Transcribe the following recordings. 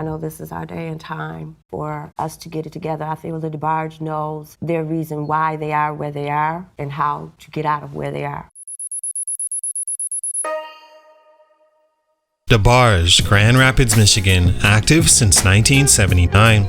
I know this is our day and time for us to get it together. I feel the DeBarge knows their reason why they are where they are and how to get out of where they are. DeBarge, Grand Rapids, Michigan, active since 1979.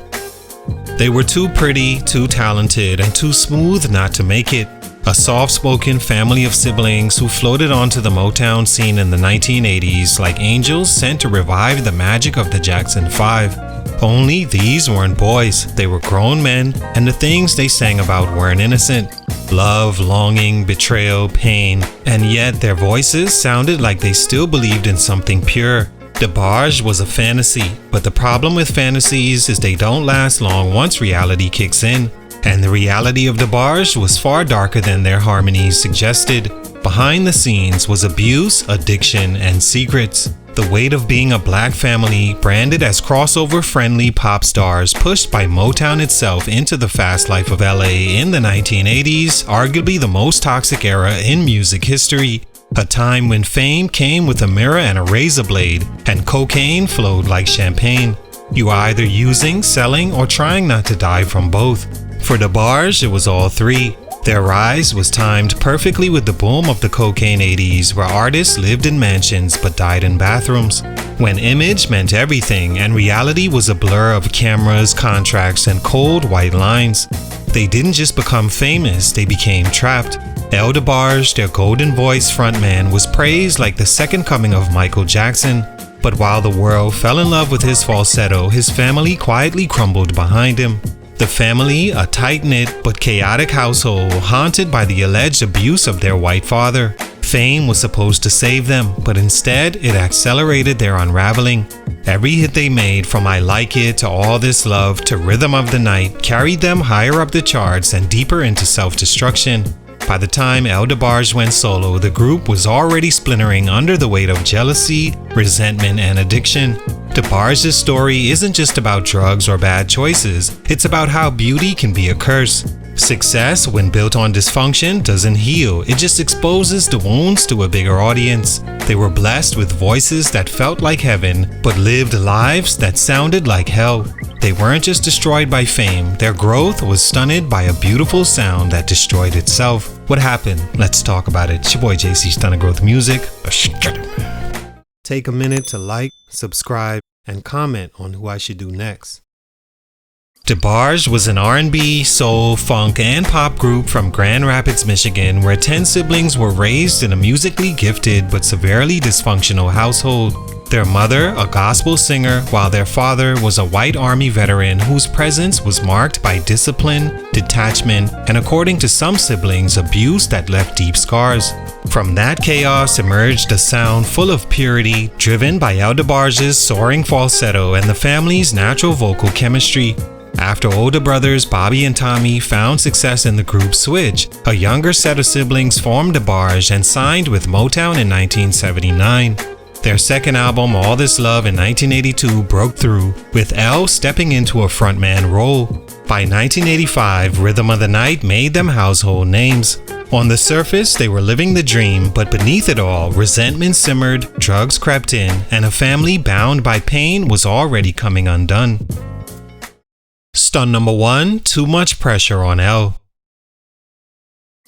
They were too pretty, too talented, and too smooth not to make it. A soft-spoken family of siblings who floated onto the Motown scene in the 1980s like angels sent to revive the magic of the Jackson 5. Only these weren't boys, they were grown men, and the things they sang about weren't innocent. Love, longing, betrayal, pain, and yet their voices sounded like they still believed in something pure. DeBarge was a fantasy, but the problem with fantasies is they don't last long once reality kicks in. And the reality of DeBarge was far darker than their harmonies suggested. Behind the scenes was abuse, addiction, and secrets. The weight of being a black family, branded as crossover-friendly pop stars pushed by Motown itself into the fast life of LA in the 1980s, arguably the most toxic era in music history. A time when fame came with a mirror and a razor blade, and cocaine flowed like champagne. You were either using, selling, or trying not to die from both. For DeBarge, it was all three. Their rise was timed perfectly with the boom of the cocaine 80s, where artists lived in mansions but died in bathrooms. When image meant everything and reality was a blur of cameras, contracts, and cold white lines. They didn't just become famous, they became trapped. El DeBarge, their golden voice frontman, was praised like the second coming of Michael Jackson. But while the world fell in love with his falsetto, his family quietly crumbled behind him. The family, a tight-knit but chaotic household haunted by the alleged abuse of their white father. Fame was supposed to save them, but instead it accelerated their unraveling. Every hit they made, from I Like It to All This Love to Rhythm of the Night, carried them higher up the charts and deeper into self-destruction. By the time El DeBarge went solo, the group was already splintering under the weight of jealousy, resentment, and addiction. DeBarge's story isn't just about drugs or bad choices, it's about how beauty can be a curse. Success, when built on dysfunction, doesn't heal, it just exposes the wounds to a bigger audience. They were blessed with voices that felt like heaven, but lived lives that sounded like hell. They weren't just destroyed by fame, their growth was stunted by a beautiful sound that destroyed itself. What happened? Let's talk about it. It's your boy JC, Stunted Growth Music. Take a minute to like, subscribe, and comment on who I should do next. DeBarge was an R&B, soul, funk, and pop group from Grand Rapids, Michigan, where 10 siblings were raised in a musically gifted but severely dysfunctional household. Their mother, a gospel singer, while their father was a white army veteran whose presence was marked by discipline, detachment, and according to some siblings, abuse that left deep scars. From that chaos emerged a sound full of purity, driven by El DeBarge's soaring falsetto and the family's natural vocal chemistry. After older brothers Bobby and Tommy found success in the group Switch, a younger set of siblings formed DeBarge and signed with Motown in 1979. Their second album, All This Love, in 1982 broke through, with El stepping into a frontman role. By 1985, Rhythm of the Night made them household names. On the surface, they were living the dream, but beneath it all, resentment simmered, drugs crept in, and a family bound by pain was already coming undone. Stunt number 1, too much pressure on El.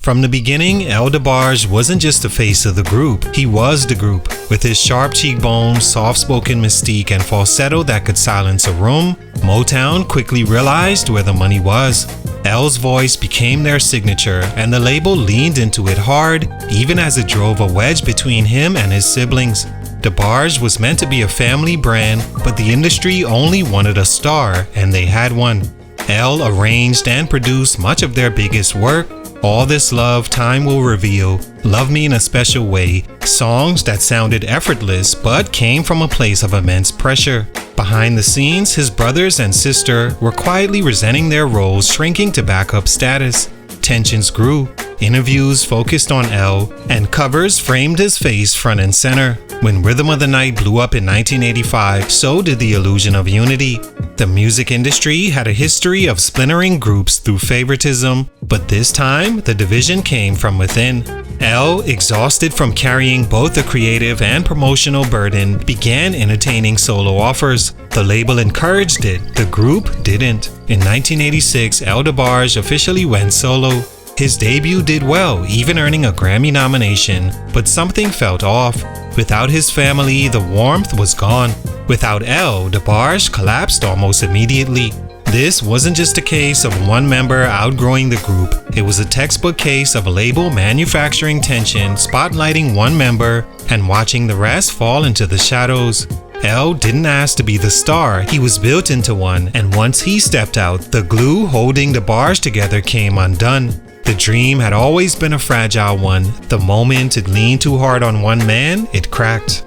From the beginning, El DeBarge wasn't just the face of the group, he was the group. With his sharp cheekbones, soft-spoken mystique, and falsetto that could silence a room, Motown quickly realized where the money was. El's voice became their signature, and the label leaned into it hard, even as it drove a wedge between him and his siblings. DeBarge was meant to be a family brand, but the industry only wanted a star, and they had one. El arranged and produced much of their biggest work, All This Love, Time Will Reveal, Love Me in a Special Way, songs that sounded effortless but came from a place of immense pressure. Behind the scenes, his brothers and sister were quietly resenting their roles, shrinking to backup status. Tensions grew, interviews focused on El, and covers framed his face front and center. When Rhythm of the Night blew up in 1985, so did the illusion of unity. The music industry had a history of splintering groups through favoritism, but this time the division came from within. L, exhausted from carrying both the creative and promotional burden, began entertaining solo offers. The label encouraged it, the group didn't. In 1986, L DeBarge officially went solo. His debut did well, even earning a Grammy nomination, but something felt off. Without his family, the warmth was gone. Without L, DeBarge collapsed almost immediately. This wasn't just a case of one member outgrowing the group. It was a textbook case of label manufacturing tension, spotlighting one member and watching the rest fall into the shadows. L didn't ask to be the star, he was built into one, and once he stepped out, the glue holding DeBarge together came undone. The dream had always been a fragile one. The moment it leaned too hard on one man, it cracked.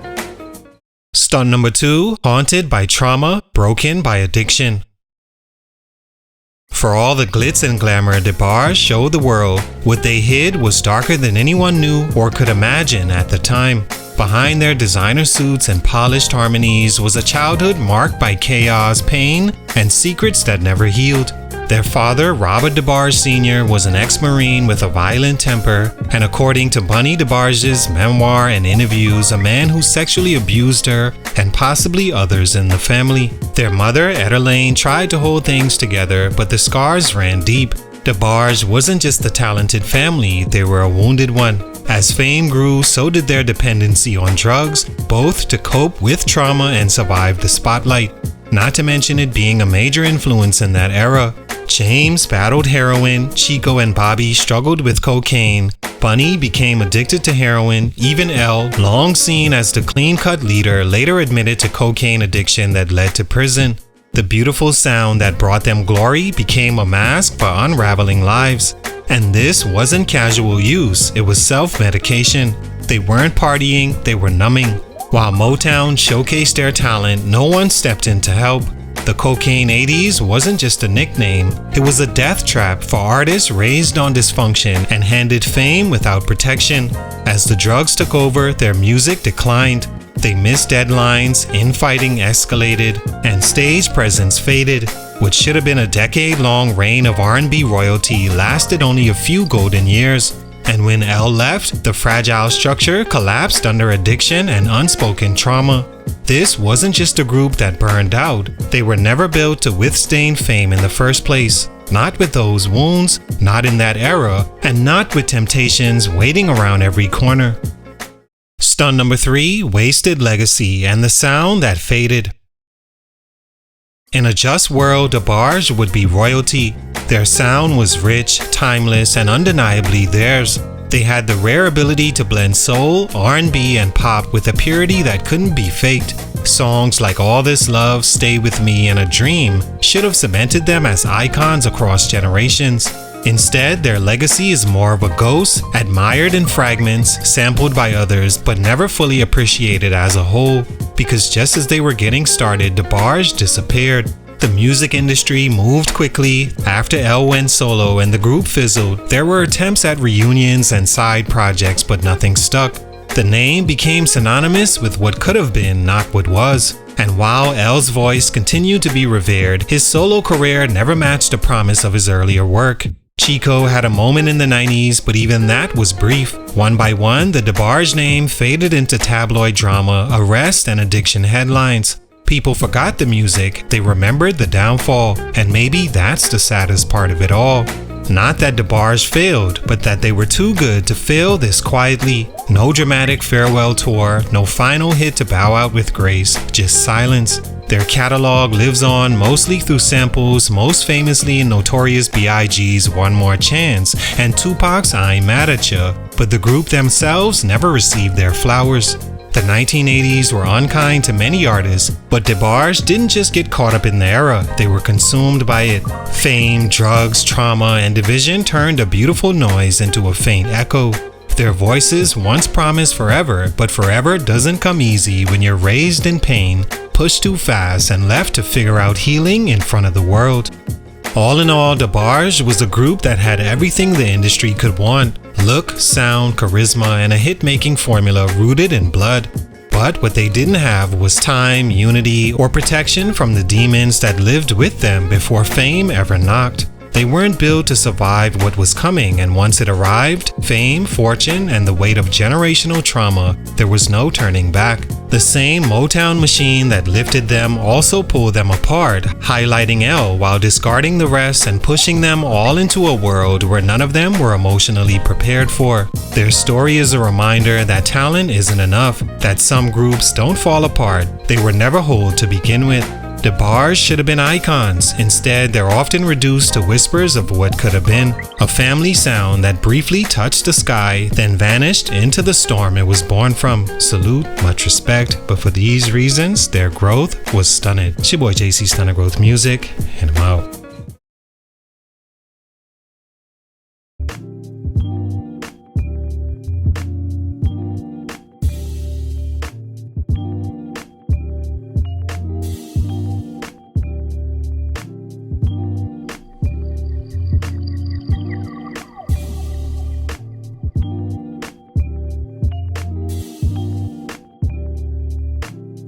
Stunt number 2, haunted by trauma, broken by addiction. For all the glitz and glamour DeBarge showed the world, what they hid was darker than anyone knew or could imagine at the time. Behind their designer suits and polished harmonies was a childhood marked by chaos, pain, and secrets that never healed. Their father, Robert DeBarge Sr., was an ex-Marine with a violent temper, and according to Bunny DeBarge's memoir and interviews, a man who sexually abused her and possibly others in the family. Their mother, Etta Lane, tried to hold things together, but the scars ran deep. DeBarge wasn't just a talented family, they were a wounded one. As fame grew, so did their dependency on drugs, both to cope with trauma and survive the spotlight. Not to mention it being a major influence in that era. James battled heroin, Chico and Bobby struggled with cocaine, Bunny became addicted to heroin, even L, long seen as the clean-cut leader, later admitted to cocaine addiction that led to prison. The beautiful sound that brought them glory became a mask for unraveling lives. And this wasn't casual use, it was self-medication. They weren't partying, they were numbing. While Motown showcased their talent, no one stepped in to help. The cocaine 80s wasn't just a nickname, it was a death trap for artists raised on dysfunction and handed fame without protection. As the drugs took over, their music declined. They missed deadlines, infighting escalated, and stage presence faded. What should have been a decade-long reign of R&B royalty lasted only a few golden years. And when L left, the fragile structure collapsed under addiction and unspoken trauma. This wasn't just a group that burned out. They were never built to withstand fame in the first place. Not with those wounds, not in that era, and not with temptations waiting around every corner. Stunt number 3, wasted legacy and the sound that faded. In a just world, DeBarge would be royalty. Their sound was rich, timeless, and undeniably theirs. They had the rare ability to blend soul, R&B, and pop with a purity that couldn't be faked. Songs like All This Love, Stay With Me, and A Dream should have cemented them as icons across generations. Instead, their legacy is more of a ghost, admired in fragments, sampled by others, but never fully appreciated as a whole. Because just as they were getting started, DeBarge disappeared. The music industry moved quickly. After L went solo and the group fizzled, there were attempts at reunions and side projects, but nothing stuck. The name became synonymous with what could have been, not what was. And while L's voice continued to be revered, his solo career never matched the promise of his earlier work. Chico had a moment in the 90s, but even that was brief. One by one, the DeBarge name faded into tabloid drama, arrest, and addiction headlines. People forgot the music, they remembered the downfall, and maybe that's the saddest part of it all. Not that DeBarge failed, but that they were too good to fail this quietly. No dramatic farewell tour, no final hit to bow out with grace, just silence. Their catalog lives on mostly through samples, most famously in Notorious B.I.G.'s One More Chance and Tupac's I Ain't Mad At Ya, but the group themselves never received their flowers. The 1980s were unkind to many artists, but DeBarge didn't just get caught up in the era, they were consumed by it. Fame, drugs, trauma, and division turned a beautiful noise into a faint echo. Their voices once promised forever, but forever doesn't come easy when you're raised in pain, pushed too fast, and left to figure out healing in front of the world. All in all, DeBarge was a group that had everything the industry could want: look, sound, charisma, and a hit-making formula rooted in blood. But what they didn't have was time, unity, or protection from the demons that lived with them before fame ever knocked. They weren't built to survive what was coming, and once it arrived, fame, fortune, and the weight of generational trauma, there was no turning back. The same Motown machine that lifted them also pulled them apart, highlighting L while discarding the rest and pushing them all into a world where none of them were emotionally prepared for. Their story is a reminder that talent isn't enough, that some groups don't fall apart, they were never whole to begin with. DeBarge's should have been icons. Instead, they're often reduced to whispers of what could have been. A family sound that briefly touched the sky, then vanished into the storm it was born from. Salute, much respect, but for these reasons, their growth was stunted. It's your boy JC Stunted Growth Music, and I'm out.